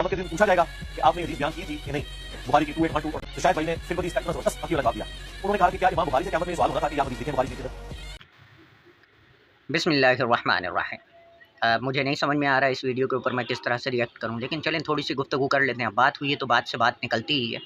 क़यामत के दिन पूछा जाएगा कि आपने ये हदीस बयान की थी कि नहीं, बुखारी की 2812, और शायद भाई ने सिंपल इसका इतना ज़बरदस्त अकील लगा दिया। उन्होंने कहा कि क्या इमाम बुखारी से क़यामत में सवाल होना था कि आप हदीस देखें बुखारी की। बिस्मिल्लाहिर्रहमानिर्रहीम। मुझे नहीं समझ में आ रहा है इस वीडियो के ऊपर मैं किस तरह से रिएक्ट करूं, लेकिन चलें थोड़ी सी गुफ्तगू कर लेते हैं। बात हुई है तो बात से बात निकलती ही है।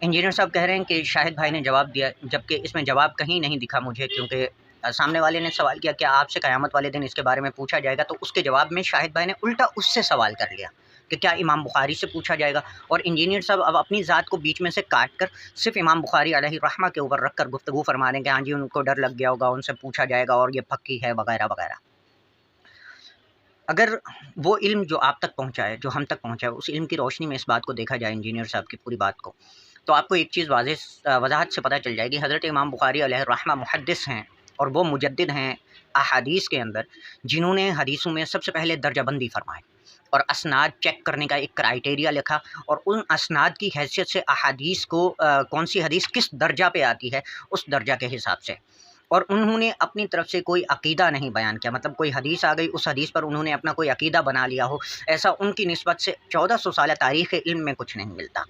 इंजीनियर साहब कह रहे हैं कि शाहिद भाई ने जवाब दिया, जबकि इसमें जवाब कहीं नहीं दिखा मुझे, क्योंकि सामने वाले ने सवाल किया कि आपसे क़यामत वाले दिन इसके बारे में पूछा जाएगा, तो उसके जवाब में शाहिद भाई ने उल्टा उससे सवाल कर लिया कि क्या इमाम बुखारी से पूछा जाएगा। और इंजीनियर साहब अब अपनी ज़ात को बीच में से काट कर सिर्फ इमाम बुखारी अलैहि रहमा के ऊपर रख कर गुफ्तगू फरमा दें कि हाँ जी उनको डर लग गया होगा, उनसे पूछा जाएगा और ये पक्की है वगैरह वगैरह। अगर वो इल्म जो आप तक पहुँचा है, जो हम तक पहुँचा है, उस इल्म की रोशनी में इस बात को देखा जाए, इंजीनियर साहब की पूरी बात को, तो आपको एक चीज़ वजाहत से पता चल जाएगी। हज़रत इमाम बुखारी अलैहि रहमा मुहद्दिस हैं और वो मुजद्दिद हैं अहादीस के अंदर, जिन्होंने हदीसों में सबसे पहले दर्जाबंदी फरमाई और असनाद चेक करने का एक क्राइटेरिया लिखा, और उन असनाद की हैसियत से अहादीस को कौन सी हदीस किस दर्जा पे आती है उस दर्जा के हिसाब से। और उन्होंने अपनी तरफ से कोई अकीदा नहीं बयान किया, मतलब कोई हदीस आ गई उस हदीस पर उन्होंने अपना कोई अकीदा बना लिया हो, ऐसा उनकी निस्बत से 1400 साल तारीख़ इल्म में कुछ नहीं मिलता।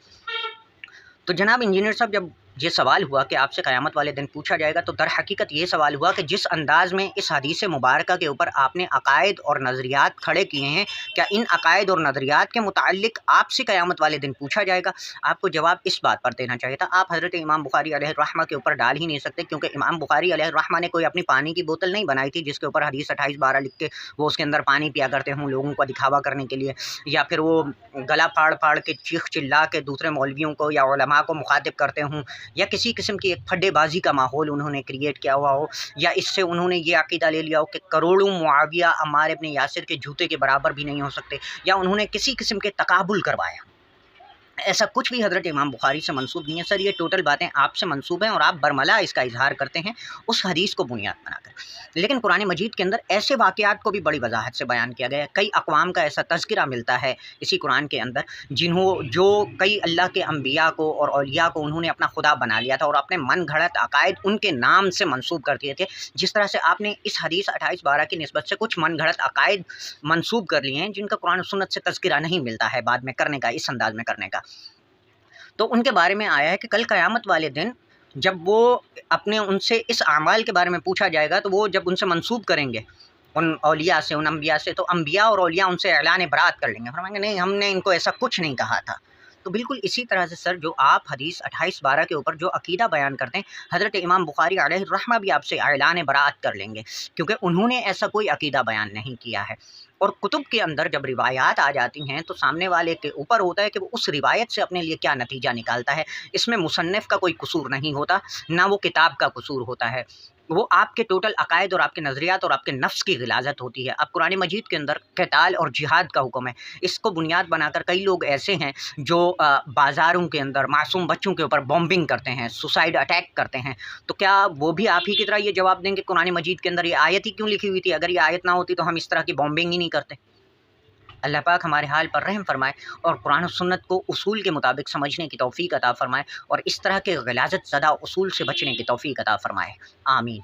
तो जनाब इंजीनियर साहब, जब ये सवाल हुआ कि आपसे क़यामत वाले दिन पूछा जाएगा, तो दर हकीकत ये सवाल हुआ कि जिस अंदाज़ में इस हदीस मुबारका के ऊपर आपने अकायद और नज़रियात खड़े किए हैं, क्या इन अकायद और नज़रियात के मुताल्लिक आपसे क़यामत वाले दिन पूछा जाएगा? आपको जवाब इस बात पर देना चाहिए था। आप हज़रत इमाम बुखारी अलैहि रहमा के ऊपर डाल ही नहीं सकते, क्योंकि इमाम बुखारी अलैहि रहमा ने कोई अपनी पानी की बोतल नहीं बनाई थी जिसके ऊपर हदीस 2812 लिख के वो उसके अंदर पानी पिया करते हों लोगों को दिखावा करने के लिए, या फिर वो गला फाड़ फाड़ के चीख चिल्ला के दूसरे मौलवियों को या उलमा को मुखातिब करते हों, या किसी किस्म की एक फड्डेबाजी का माहौल उन्होंने क्रिएट किया हुआ हो, या इससे उन्होंने ये अकीदा ले लिया हो कि करोड़ों मुआविया अम्मार इब्न यासिर के जूते के बराबर भी नहीं हो सकते, या उन्होंने किसी किस्म के तकाबुल करवाया। ऐसा कुछ भी हज़रत इमाम बुखारी से मंसूब नहीं है सर, ये टोटल बातें आपसे मंसूब हैं और आप बरमला इसका इजहार करते हैं उस हदीस को बुनियाद बनाकर। लेकिन कुरान मजीद के अंदर ऐसे वाक़यात को भी बड़ी वजाहत से बयान किया गया है। कई अक़वाम का ऐसा तज़किरा मिलता है इसी कुरान के अंदर जो कई अल्लाह के अम्बिया को और औलिया को उन्होंने अपना खुदा बना लिया था और अपने मन घड़त अकायद उनके नाम से मंसूब कर दिए थे। जिस तरह से आपने इस हदीस 2812 की निस्बत से कुछ मन घड़त अकायद मंसूब कर लिए हैं जिनका कुरान और सुन्नत से तज़किरा नहीं मिलता है बाद में करने का, इस अंदाज में करने का। तो उनके बारे में आया है कि कल क़यामत वाले दिन जब वो अपने उनसे इस अमाल के बारे में पूछा जाएगा, तो वो जब उनसे मंसूब करेंगे उन औलिया से, उन अम्बिया से, तो अम्बिया और औलिया उनसे ऐलान बरात कर लेंगे, फरमाएंगे नहीं हमने इनको ऐसा कुछ नहीं कहा था। तो बिल्कुल इसी तरह से सर, जो आप हदीस 2812 के ऊपर जो अकीदा बयान करते हैं, हज़रत इमाम बुखारी अलैहि रहमा भी आपसे ऐलान बरात कर लेंगे, क्योंकि उन्होंने ऐसा कोई अकीदा बयान नहीं किया है। और कुतुब के अंदर जब रिवायात आ जाती हैं तो सामने वाले के ऊपर होता है कि वो उस रिवायत से अपने लिए क्या नतीजा निकालता है। इसमें मुसन्निफ़ का कोई कसूर नहीं होता, ना वो किताब का कसूर होता है, वो आपके टोटल अकायद और आपके नज़रियात और आपके नफ्स की गिलाज़त होती है। अब कुरान मजीद के अंदर क़िताल और जिहाद का हुक्म है, इसको बुनियाद बनाकर कई लोग ऐसे हैं जो बाज़ारों के अंदर मासूम बच्चों के ऊपर बॉम्बिंग करते हैं, सुसाइड अटैक करते हैं। तो क्या वो भी आप ही की तरह ये जवाब देंगे कुरान मजीद के अंदर ये आयत ही क्यों लिखी हुई थी? अगर ये आयत ना होती तो हम इस तरह की बॉम्बिंग ही नहीं करते। अल्लाह पाक हमारे हाल पर रहम फरमाए और कुरान और सुन्नत को उसूल के मुताबिक समझने की तौफ़ीक अता फ़रमाए और इस तरह के ग़लाज़त ज़दा उसूल से बचने की तौफ़ीक अता फ़रमाए। आमीन।